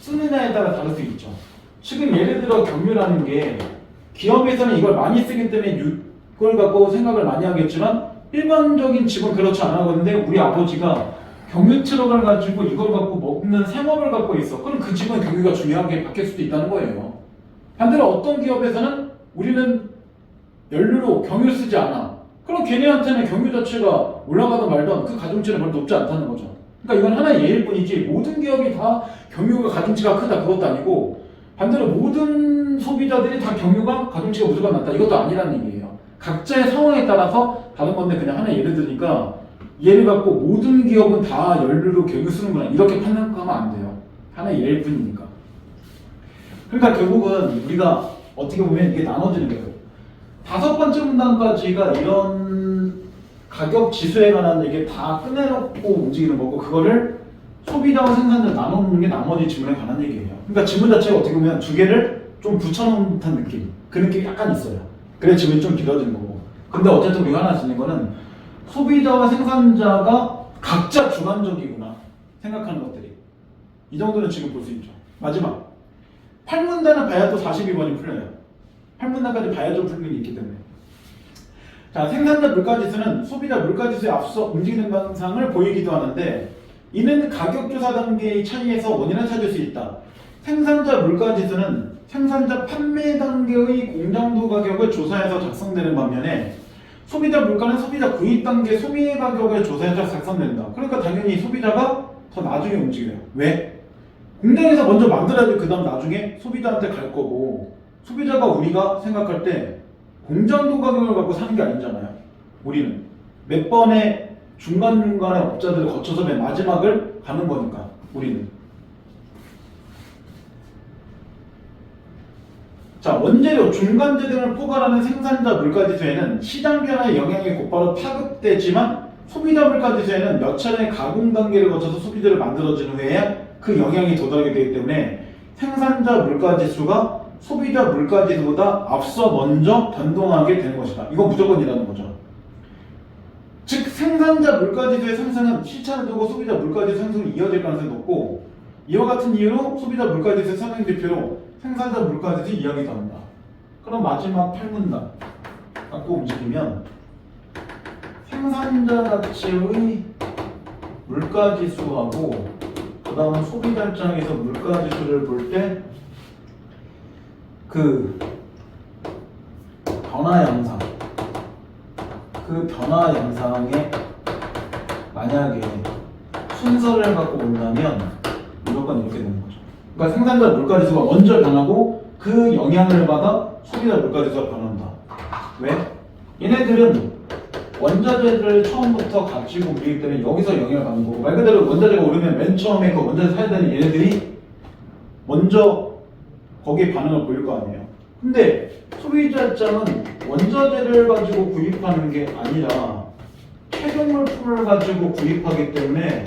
쓰느냐에 따라 다를 수 있죠. 지금 예를 들어 경유라는 게 기업에서는 이걸 많이 쓰기 때문에 이걸 갖고 생각을 많이 하겠지만 일반적인 집은 그렇지 않아 하거든요. 우리 아버지가 경유 트럭을 가지고 이걸 갖고 먹는 생업을 갖고 있어. 그럼 그 집은 경유가 중요하게 바뀔 수도 있다는 거예요. 반대로 어떤 기업에서는 우리는 연료로 경유 쓰지 않아. 그럼 걔네한테는 경유 자체가 올라가든 말든 그 가중치는 별로 높지 않다는 거죠. 그러니까 이건 하나의 예일 뿐이지 모든 기업이 다 경유가 가중치가 크다 그것도 아니고 반대로 모든 소비자들이 다 경유가 가중치가 무조건 낮다 이것도 아니라는 얘기예요. 각자의 상황에 따라서 다른 건데 그냥 하나 예를 들으니까 예를 갖고 모든 기업은 다 연료로 경유 쓰는구나 이렇게 판단하면 안 돼요. 하나의 예일 뿐이니까. 그러니까 결국은 우리가 어떻게 보면 이게 나눠지는 거예요. 5번째 문단까지가 이런 가격 지수에 관한 얘기 다 끝내놓고 움직이는 거고 그거를 소비자와 생산자 나누는 게 나머지 지문에 관한 얘기예요. 그러니까 지문 자체가 어떻게 보면 두 개를 좀 붙여놓은 듯한 느낌 그 느낌이 약간 있어요. 그래 지문이 좀 길어지는 거고 근데 어쨌든 우리가 하나 할 수 있는 거는 소비자와 생산자가 각자 주관적이구나 생각하는 것들이 이 정도는 지금 볼 수 있죠. 마지막 8문단은 봐야 또 42번이 풀려요. 8문단까지 봐야 좀 풀리는 게 있기 때문에 자 생산자 물가지수는 소비자 물가지수에 앞서 움직이는 방향을 보이기도 하는데 이는 가격 조사 단계의 차이에서 원인을 찾을 수 있다. 생산자 물가지수는 생산자 판매 단계의 공장도 가격을 조사해서 작성되는 반면에 소비자 물가는 소비자 구입 단계 소비 가격을 조사해서 작성된다. 그러니까 당연히 소비자가 더 나중에 움직여요. 왜? 공장에서 먼저 만들어야지 그 다음 나중에 소비자한테 갈 거고 소비자가 우리가 생각할 때 공장도 가격을 갖고 사는 게 아니잖아요. 우리는 몇 번의 중간중간의 업자들을 거쳐서 맨 마지막을 가는 거니까 우리는 자 원재료, 중간재 등을 포괄하는 생산자 물가지수에는 시장 변화의 영향이 곧바로 파급되지만 소비자 물가지수에는 몇 차례의 가공 단계를 거쳐서 소비자를 만들어진 후에 그 영향이 도달하게 되기 때문에 생산자 물가지수가 소비자 물가지수보다 앞서 먼저 변동하게 되는 것이다. 이건 무조건이라는 거죠. 즉 생산자 물가지수의 상승은 시차를 두고 소비자 물가지수 상승이 이어질 가능성이 높고 이와 같은 이유로 소비자 물가지수 상승 지표로 생산자 물가지수 이야기가 나온다. 그럼 마지막 8문단 갖고 움직이면 생산자 가치의 물가지수하고 그 다음 소비자 입장에서 물가지수를 볼 때 그 변화 양상 그 변화 양상에 만약에 순서를 갖고 본다면 무조건 이렇게 되는 거죠. 그러니까 생산자 물가지수가 먼저 변하고 그 영향을 받아 소비자 물가지수가 변한다. 왜? 얘네들은 원자재를 처음부터 가지고 움직이기 때문에 여기서 영향을 받는 거고 말 그대로 원자재가 오르면 맨 처음에 그 원자재 사야 되는 얘네들이 먼저 거기에 반응을 보일 거 아니에요. 근데 소비자 입장은 원자재를 가지고 구입하는 게 아니라 최종물품을 가지고 구입하기 때문에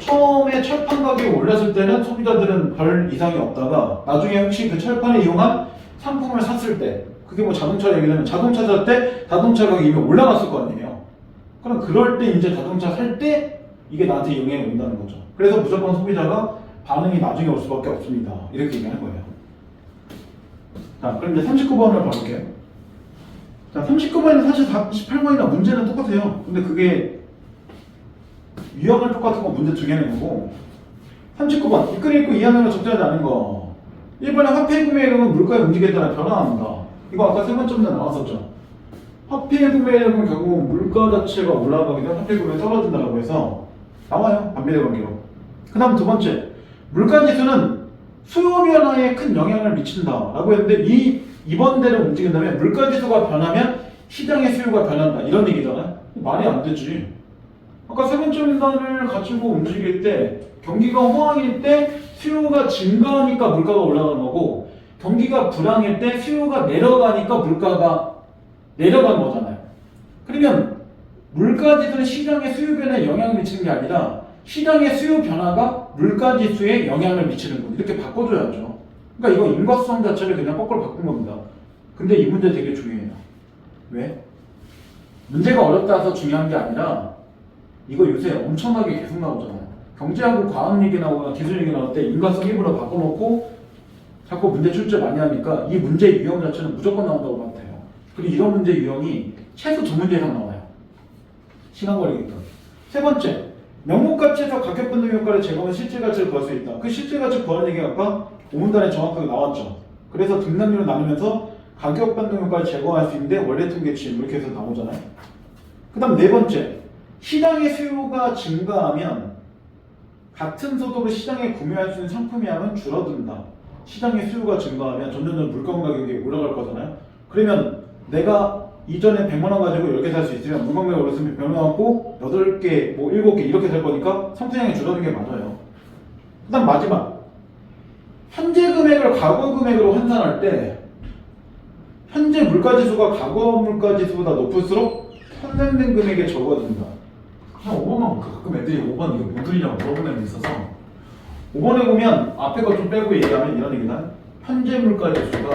처음에 철판 가격이 올랐을 때는 소비자들은 별 이상이 없다가 나중에 혹시 그 철판을 이용한 상품을 샀을 때 그게 뭐 자동차 얘기하면 자동차 살 때 자동차 가격이 이미 올라갔을 거 아니에요. 그럼 그럴 때 이제 자동차 살 때 이게 나한테 영향이 온다는 거죠. 그래서 무조건 소비자가 반응이 나중에 올 수밖에 없습니다. 이렇게 얘기하는 거예요. 자, 그럼 이제 39번을 봐볼게요. 자, 39번에는 사실 48번이나 문제는 똑같아요. 근데 그게 유형은 똑같은 거 문제 두 개는 거고 39번 이끌 읽고 이해하는 적절하지 않은 거 1번에 화폐 구매액은 물가의 움직임에 따라 변화한다. 이거 아까 세 번째 문제 나왔었죠. 화폐 구매액은 결국 물가 자체가 올라가게 되면 화폐 구매가 떨어진다고 해서 나와요. 반비례 관계로. 그 다음 두 번째 물가지수는 수요 변화에 큰 영향을 미친다라고 했는데 이번대로 움직인다면 물가지수가 변하면 시장의 수요가 변한다 이런 얘기잖아요. 말이 안 되지. 아까 세 번째 문단을 가지고 움직일 때 경기가 호황일 때 수요가 증가하니까 물가가 올라가는 거고 경기가 불황일 때 수요가 내려가니까 물가가 내려가는 거잖아요. 그러면 물가지수는 시장의 수요 변화에 영향을 미치는 게 아니라 시장의 수요 변화가 물가지수에 영향을 미치는 거 이렇게 바꿔줘야죠. 그러니까 이거 인과수성 자체를 그냥 거꾸로 바꾼 겁니다. 근데 이 문제 되게 중요해요. 왜? 문제가 어렵다 해서 중요한 게 아니라 이거 요새 엄청나게 계속 나오잖아요. 경제하고 과학 얘기 나오거나 기술 얘기 나올 때 인과성 일부러 바꿔놓고 자꾸 문제 출제 많이 하니까 이 문제 유형 자체는 무조건 나온다고 봐도 돼요. 그리고 이런 문제 유형이 최소 2문제 이상 나와요. 시간 걸리니까. 세 번째, 명목가치에서 가격 변동 효과를 제거하면 실제 가치를 구할 수 있다. 그 실제 가치를 구하는 얘기가 아까 5문단에 정확하게 나왔죠. 그래서 등락률을 나누면서 가격 변동 효과를 제거할 수 있는데 원래 통계치 이렇게 해서 나오잖아요. 그 다음 네 번째, 시장의 수요가 증가하면 같은 소득으로 시장에 구매할 수 있는 상품의 양은 줄어든다. 시장의 수요가 증가하면 점점점 물건 가격이 올라갈 거잖아요. 그러면 내가 이전에 100만 원 가지고 10개 살 수 있으면 물건 가격이 올랐으면 100만 원 갖고 8개, 뭐 7개 이렇게 살 거니까 상품량이 줄어드는 게 맞아요. 그 다음 마지막, 현재 금액을 과거 금액으로 환산할 때 현재 물가지수가 과거 물가지수보다 높을수록 환산된 금액이 적어진다. 그냥 5번만 볼까? 가끔 애들이 5번 이거 못 들리냐고 물어보는 애들 있어서 5번에 보면 앞에 거 좀 빼고 얘기하면 이런 얘기다. 현재 물가지수가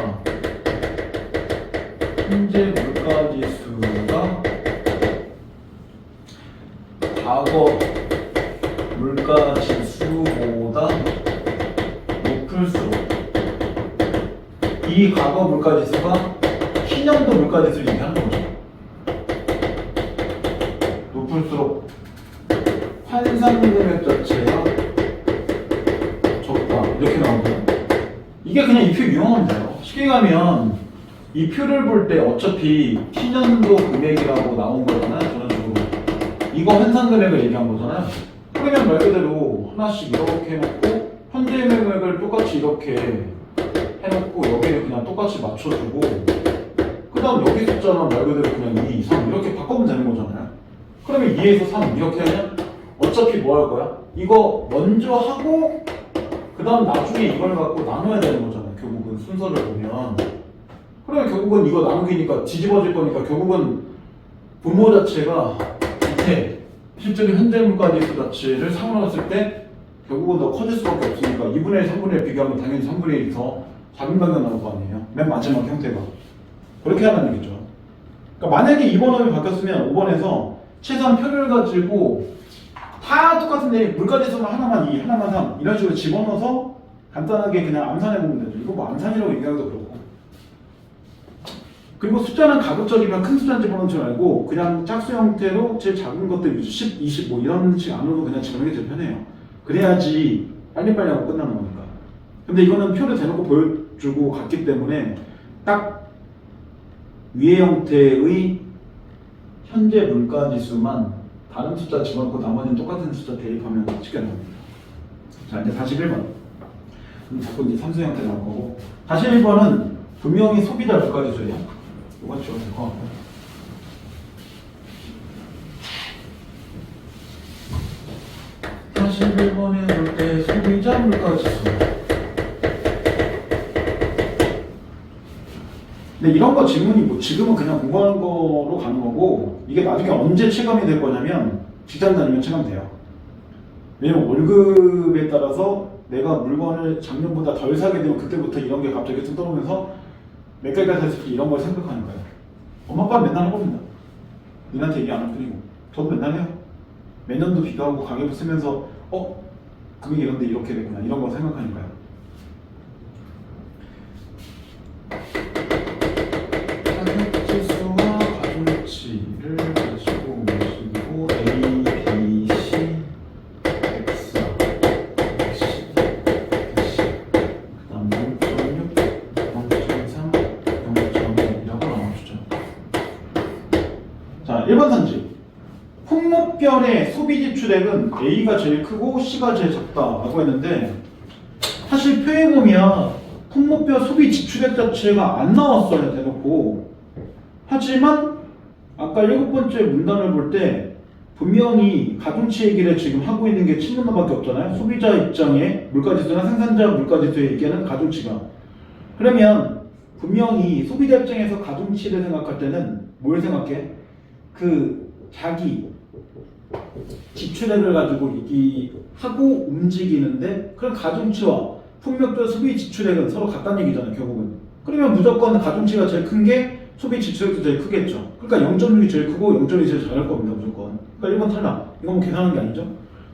과거 물가지수보다 높을수록 이 과거 물가지수가 신년도 물가지수를 얘기하는 거죠. 높을수록 환산금액 자체가 적다 이렇게 나오거든요. 이게 그냥 이 표 이용하면 돼요. 쉽게 가면 이 표를 볼 때 어차피 T년도 금액이라고 나온 거잖아요. 저런 식으로 이거 환산 금액을 얘기한 거잖아요. 그러면 말 그대로 하나씩 이렇게 해놓고 현재 금액을 똑같이 이렇게 해놓고 여기를 그냥 똑같이 맞춰주고 그 다음 여기 숫자만 말 그대로 그냥 2, 3 이렇게 바꾸면 되는 거잖아요. 그러면 2에서 3 이렇게 하면 어차피 뭐 할 거야? 이거 먼저 하고 그 다음 나중에 이걸 갖고 나눠야 되는 거잖아요. 결국은 순서를 보면 그러면 결국은 이거 나누기니까 뒤집어질 거니까 결국은 분모 자체가 밑에 실제로 현재 물가지수 자체를 상환했을 때 결국은 더 커질 수밖에 없으니까 2분의 1, 3분의 1 비교하면 당연히 3분의 1이 더 작은 방향 나올 거 아니에요. 맨 마지막 형태가 그렇게 하면 되겠죠. 그러니까 만약에 2번음이 바뀌었으면 5번에서 최소한 표를 가지고 다 똑같은데 물가지수만 하나만 2, 하나만 3 이런 식으로 집어넣어서 간단하게 그냥 암산해보면 되죠. 이거 뭐 암산이라고 얘기하기도 그렇고 그리고 숫자는 가급적이면 큰 숫자 집어넣지 말고 그냥 짝수 형태로 제일 작은 것들 10, 20 뭐 이런 식 안으로 그냥 집어넣는 게 제일 편해요. 그래야지 빨리빨리 하고 끝나는 거니까. 근데 이거는 표를 대놓고 보여주고 갔기 때문에 딱 위의 형태의 현재 물가지수만 다른 숫자 집어넣고 나머지는 똑같은 숫자 대입하면 쉽게 나옵니다. 자 이제 41번 자꾸 이제 삼수 형태 나올 거고 41번은 분명히 소비자 물가지수예요. 이거 지워도 될 것 같고 41번에 볼 때 소비자 물가지수 근데 이런 거 질문이 뭐 지금은 그냥 공부하는 거로 가는 거고 이게 나중에 언제 체감이 될 거냐면 직장 다니면 체감돼요. 왜냐면 월급에 따라서 내가 물건을 작년보다 덜 사게 되면 그때부터 이런 게 갑자기 뚝 떠오르면서 몇 개까지 샀을 때 이런 걸 생각하는 거예요. 엄마 아빠는 맨날 하겁니다. 니한테 얘기 안 할 뿐이고 저도 맨날 해요. 매년도 비교하고 가계부 쓰면서 금액이 이런데 이렇게 됐구나 이런 거 생각하니까요. 가격지수와 가중치를 가지고 모시고 A, B, C, X, X, X 그 다음 0.6, 0.3, 0.1이라고 나눠주죠. 자, 1번 선지 품목별의 소비 지출액은 A가 제일 크고 C가 제일 작다라고 했는데 사실 표에 보면 품목별 소비 지출액 자체가 안 나왔어요 대놓고. 하지만 아까 7번째 문단을 볼 때 분명히 가중치 얘기를 지금 하고 있는 게 7문단밖에 없잖아요. 소비자 입장에 물가지수나 생산자 물가지수에 얘기하는 가중치가. 그러면 분명히 소비자 입장에서 가중치를 생각할 때는 뭘 생각해? 그 자기 지출액을 가지고 얘기하고 움직이는데 그럼 가중치와 폭력적 소비 지출액은 서로 같다는 얘기잖아요, 결국은. 그러면 무조건 가중치가 제일 큰 게 소비 지출액도 제일 크겠죠. 그러니까 0.6이 제일 크고 0.2이 제일 작을 겁니다, 무조건. 그러니까 1번 탈락. 이건 뭐 계산한 게 아니죠.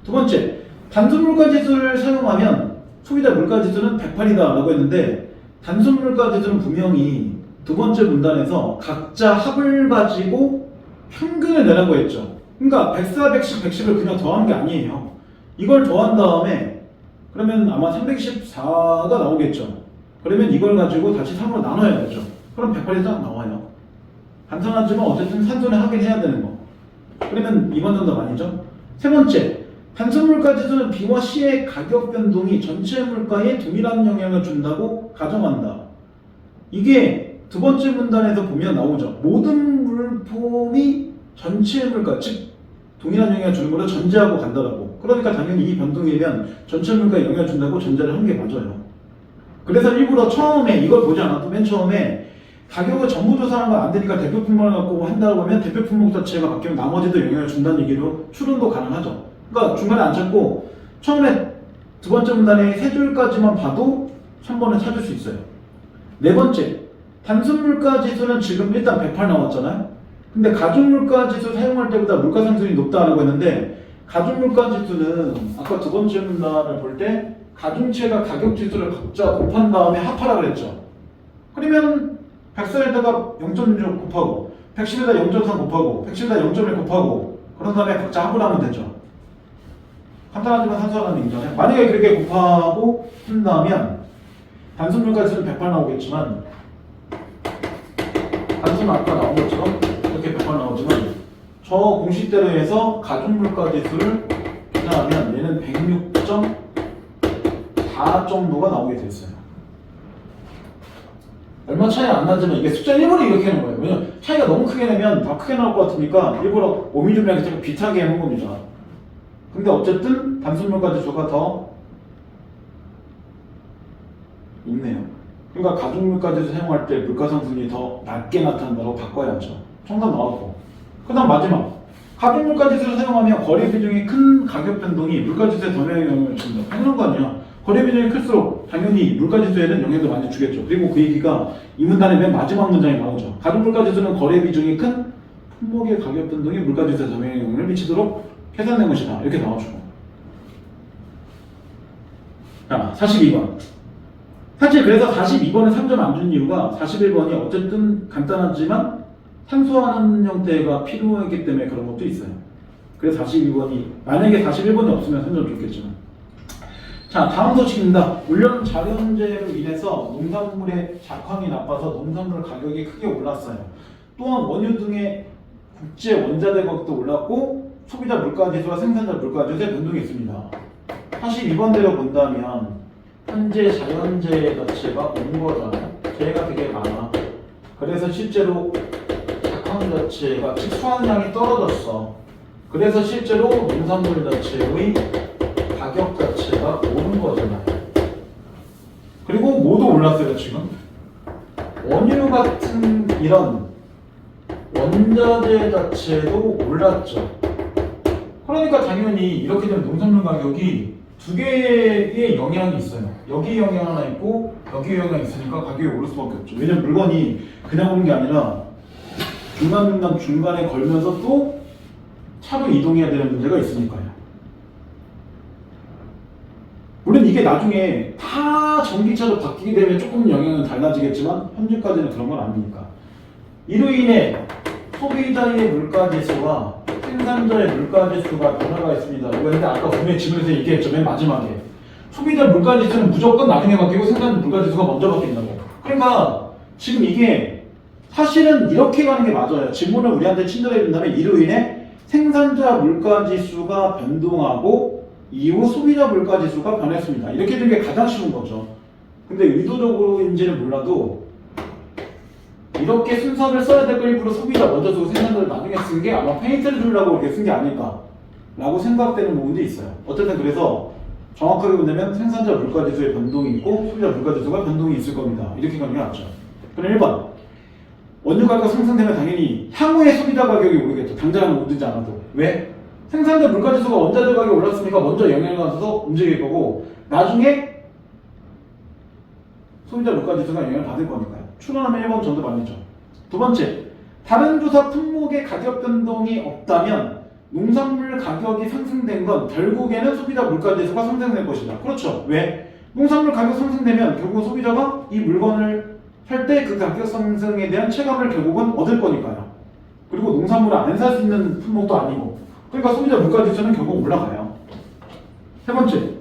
두 번째, 단순 물가 지수를 사용하면 소비자 물가 지수는 108이다 라고 했는데 단순 물가 지수는 분명히 두 번째 문단에서 각자 합을 가지고 평균을 내라고 했죠. 그러니까 104, 110, 110을 그냥 더하는 게 아니에요. 이걸 더한 다음에 그러면 아마 314가 나오겠죠. 그러면 이걸 가지고 다시 3으로 나눠야겠죠. 그럼 108이 딱 나와요. 간단하지만 어쨌든 산전에 하긴 해야 되는 거. 그러면 2번 정답 아니죠? 세 번째, 단순 물가 지수는 B와 C의 가격 변동이 전체 물가에 동일한 영향을 준다고 가정한다. 이게 두 번째 문단에서 보면 나오죠. 모든 물품이 전체 물가, 즉 동일한 영향을 주는 거를 전제하고 간다라고. 그러니까 당연히 이 변동이면 전체 물가에 영향을 준다고 전제를 한 게 맞아요. 그래서 일부러 처음에 이걸 보지 않아도 맨 처음에 가격을 전부 조사하는 건 안 되니까 대표 품목을 갖고 한다고 하면 대표 품목 자체가 바뀌면 나머지도 영향을 준다는 얘기로 추론도 가능하죠. 그러니까 중간에 안 찾고 처음에 두 번째 문단의 세 줄까지만 봐도 3번을 찾을 수 있어요. 네 번째, 단순 물가 지수는 지금 일단 108 나왔잖아요. 근데 가중 물가 지수 사용할 때보다 물가 상승이 높다라고 했는데 가중 물가 지수는 아까 두 번째 문단을 볼 때 가중치가 가격 지수를 각자 곱한 다음에 합하라고 그랬죠. 그러면 104에다가 0.6 곱하고 110에다 0.3 곱하고 110에다 0.1 곱하고 그런 다음에 각자 합을 하면 되죠. 간단하지만 산수하는 얘기잖아요. 만약에 그렇게 곱하고 한다면 단순 물가 지수는 108 나오겠지만 단순 아까 나온 것처럼 이렇게 108 나오지만 저 공식대로 해서 가중 물가 지수를 계산하면 얘는 106.4 정도가 나오게 됐어요. 얼마 차이 안 나지만 이게 숫자 1번이 이렇게 하는 거예요. 왜냐면 차이가 너무 크게 내면 더 크게 나올 것 같으니까 일부러 오미중량이 되게 비슷하게 해놓은 겁니다. 근데 어쨌든 단순 물가 지수가 더 있네요. 그러니까 가중 물가 지수 사용할 때 물가 상승이 더 낮게 나타난다고 바꿔야죠. 정답 나왔고. 그 다음 마지막. 가중 물가 지수를 사용하면 거래 비중이 큰 가격 변동이 물가 지수에 더 영향을 준다. 당연한 거 아니야. 거래 비중이 클수록 당연히 물가 지수에는 영향도 많이 주겠죠. 그리고 그 얘기가 이 문단의 맨 마지막 문장에 나오죠. 가중 물가 지수는 거래 비중이 큰 품목의 가격 변동이 물가 지수에 더 영향을 미치도록 계산된 것이다. 이렇게 나와주고. 자, 42번. 사실 그래서 42번에 3점 안 준 이유가 41번이 어쨌든 간단하지만 산수하는 형태가 필요하기 때문에 그런 것도 있어요. 그래서 42번이 만약에 41번이 없으면 3점 줬겠지만. 자, 다음 소식입니다. 올여름 자연재해로 인해서 농산물의 작황이 나빠서 농산물 가격이 크게 올랐어요. 또한 원유 등의 국제 원자재 가격도 올랐고 소비자 물가지수와 생산자 물가지수의 변동이 있습니다. 42번대로 본다면 현재 자연재해 자체가 온 거잖아요. 재해가 되게 많아. 그래서 실제로 작황 자체가 즉 수확량이 떨어졌어. 그래서 실제로 농산물 자체의 가격 자체가 오른 거잖아요. 그리고 모두 올랐어요 지금. 원유 같은 이런 원자재 자체도 올랐죠. 그러니까 당연히 이렇게 되면 농산물 가격이 두 개의 영향이 있어요. 여기 영향 하나 있고 여기 영향이 있으니까 가격이 오를 수밖에 없죠. 왜냐면 물건이 그냥 오는 게 아니라 중간에 걸면서 또 차로 이동해야 되는 문제가 있으니까요. 물론 이게 나중에 다 전기차로 바뀌게 되면 조금 영향은 달라지겠지만 현재까지는 그런 건 아니니까. 이로 인해 소비자의 물가지수와 생산자의 물가지수가 변화가 있습니다. 이거 근데 아까 분명히 지문에서 얘기했죠. 맨 마지막에 소비자 물가지수는 무조건 나중에 바뀌고 생산자 물가지수가 먼저 바뀐다고. 그러니까 지금 이게 사실은 이렇게 가는 게 맞아요. 지문을 우리한테 친절해 준다면 이로 인해 생산자 물가지수가 변동하고 이후 소비자 물가지수가 변했습니다. 이렇게 되는 게 가장 쉬운 거죠. 근데 의도적으로인지는 몰라도 이렇게 순서를 써야 될 거 일부러 소비자 먼저 쓰고 생산자를 나중에 쓴 게 아마 페인트를 주려고 이렇게 쓴 게 아닐까 라고 생각되는 부분도 있어요. 어쨌든 그래서 정확하게 본다면 생산자 물가지수의 변동이 있고 소비자 물가지수가 변동이 있을 겁니다. 이렇게 가는 게 낫죠. 그럼 1번 원유 가격 상승되면 당연히 향후의 소비자 가격이 오르겠죠. 당장은 오르지 않아도. 왜? 생산자 물가지수가 원자재 가격이 올랐으니까 먼저 영향을 받아서 움직일 거고 나중에 소비자 물가지수가 영향을 받을 거니까요. 추론하면 1번 정답 아니죠. 두 번째, 다른 부서 품목의 가격 변동이 없다면 농산물 가격이 상승된 건 결국에는 소비자 물가지수가 상승될 것이다. 그렇죠. 왜? 농산물 가격 상승되면 결국 소비자가 이 물건을 살 때 그 가격 상승에 대한 체감을 결국은 얻을 거니까요. 그리고 농산물을 안 살 수 있는 품목도 아니고 그러니까 소비자 물가지수는 결국 올라가요. 세 번째,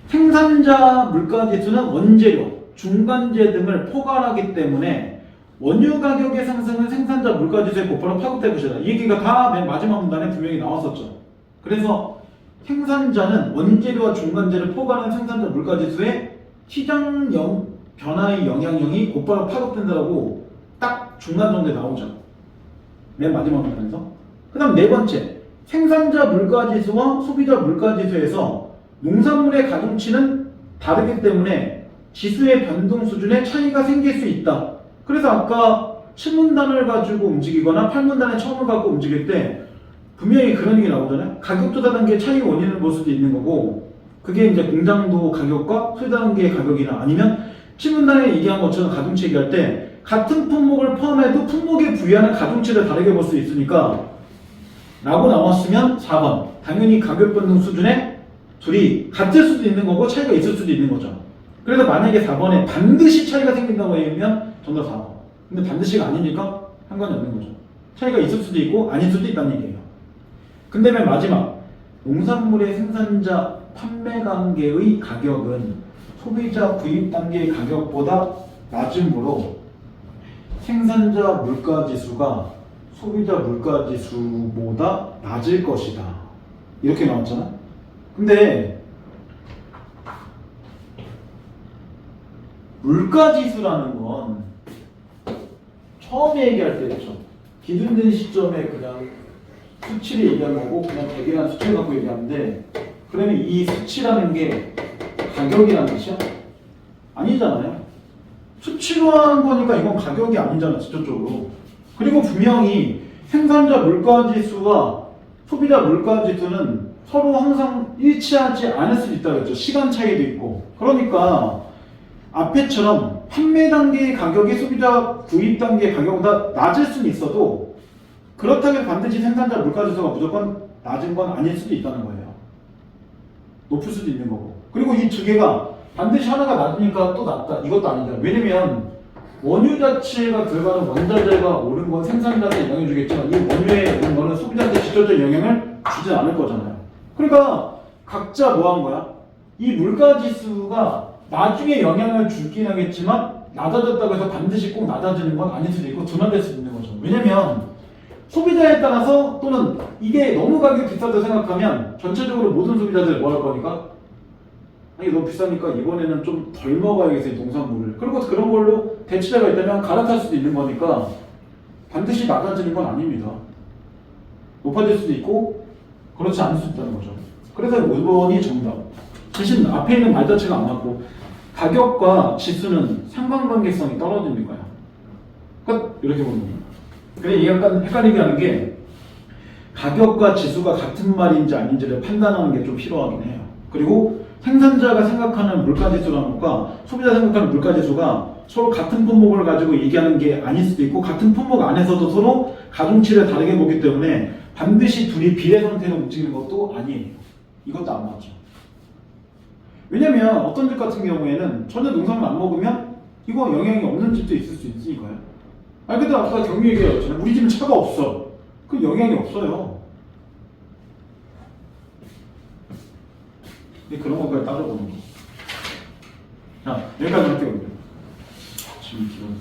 생산자 물가지수는 원재료, 중간재 등을 포괄하기 때문에 원유 가격의 상승은 생산자 물가지수의 고파로 파급될 것이다. 이 얘기가 다 맨 마지막 문단에 분명히 나왔었죠. 그래서 생산자는 원재료와 중간재를 포괄하는 생산자 물가지수의 시장 변화의 영향력이 곧바로 파급된다고 딱 중간 정도에 나오죠. 맨 마지막 문단에서. 그 다음 네 번째, 생산자 물가지수와 소비자 물가지수에서 농산물의 가중치는 다르기 때문에 지수의 변동 수준에 차이가 생길 수 있다. 그래서 아까 7문단을 가지고 움직이거나 8문단의 처음을 갖고 움직일 때 분명히 그런 얘기 나오잖아요. 가격 조사 단계의 차이 원인을 볼 수도 있는 거고 그게 이제 공장도 가격과 소비자 단계의 가격이나 아니면 7문단에 얘기한 것처럼 가중치 얘기할 때 같은 품목을 포함해도 품목에 부여하는 가중치를 다르게 볼 수 있으니까 라고 나왔으면 4번 당연히 가격 변동 수준에 둘이 같을 수도 있는 거고 차이가 있을 수도 있는 거죠. 그래서 만약에 4번에 반드시 차이가 생긴다고 하면 정답 4번. 근데 반드시가 아니니까 상관이 없는 거죠. 차이가 있을 수도 있고 아닐 수도 있다는 얘기예요. 근데 맨 마지막 농산물의 생산자 판매 단계의 가격은 소비자 구입 단계의 가격보다 낮으므로 생산자 물가지수가 소비자 물가지수보다 낮을 것이다. 이렇게 나왔잖아. 근데 물가지수라는 건 처음에 얘기할 때였죠. 기준된 시점에 그냥 수치를 얘기한 거고 그냥 100이라는 수치를 갖고 얘기하는데 그러면 이 수치라는 게 가격이라는 뜻이야? 아니잖아요. 수치로 한 거니까 이건 가격이 아니잖아, 직접적으로. 그리고 분명히 생산자 물가지수와 소비자 물가지수는 서로 항상 일치하지 않을 수도 있다고 했죠. 시간 차이도 있고. 그러니까 앞에처럼 판매 단계의 가격이 소비자 구입 단계의 가격보다 낮을 수는 있어도 그렇다고 반드시 생산자 물가지수가 무조건 낮은 건 아닐 수도 있다는 거예요. 높을 수도 있는 거고. 그리고 이 두 개가 반드시 하나가 낮으니까 또 낮다. 이것도 아니다. 왜냐면 원유 자체가 들어가는 원자재가 오른 건 생산자한테 영향을 주겠지만 이 원유에 오른 거는 소비자한테 직접적인 영향을 주지 않을 거잖아요. 그러니까 각자 뭐 한 거야? 이 물가지수가 나중에 영향을 주긴 하겠지만 낮아졌다고 해서 반드시 꼭 낮아지는 건 아닐 수도 있고 둔화될 수도 있는 거죠. 왜냐면 소비자에 따라서 또는 이게 너무 가격이 비싸다고 생각하면 전체적으로 모든 소비자들이 뭐 할 거니까 아니 너무 비싸니까 이번에는 좀 덜 먹어야겠어요 농산물을. 그리고 그런 걸로 대치자가 있다면 갈아탈 수도 있는 거니까 반드시 낮아지는 건 아닙니다. 높아질 수도 있고 그렇지 않을 수 있다는 거죠. 그래서 5번이 정답. 대신 앞에 있는 말 자체가 안 맞고 가격과 지수는 상관관계성이 떨어지는 거야. 끝. 이렇게 보는 거예요. 근데 이게 약간 헷갈리게 하는 게 가격과 지수가 같은 말인지 아닌지를 판단하는 게 좀 필요하긴 해요. 그리고 생산자가 생각하는 물가지수라는 것과 소비자가 생각하는 물가지수가 서로 같은 품목을 가지고 얘기하는 게 아닐 수도 있고 같은 품목 안에서도 서로 가중치를 다르게 보기 때문에 반드시 둘이 비례 상태로 움직이는 것도 아니에요. 이것도 안 맞죠. 왜냐면 어떤 집 같은 경우에는 전혀 농산물 안 먹으면 이거 영향이 없는 집도 있을 수 있으니까요. 아니 근데 아까 경유 얘기했잖아요. 우리 집은 차가 없어. 그 영향이 없어요. 근데 그런 것까지 따져보는 거. 자, 여기까지 할게요. 지금 기본.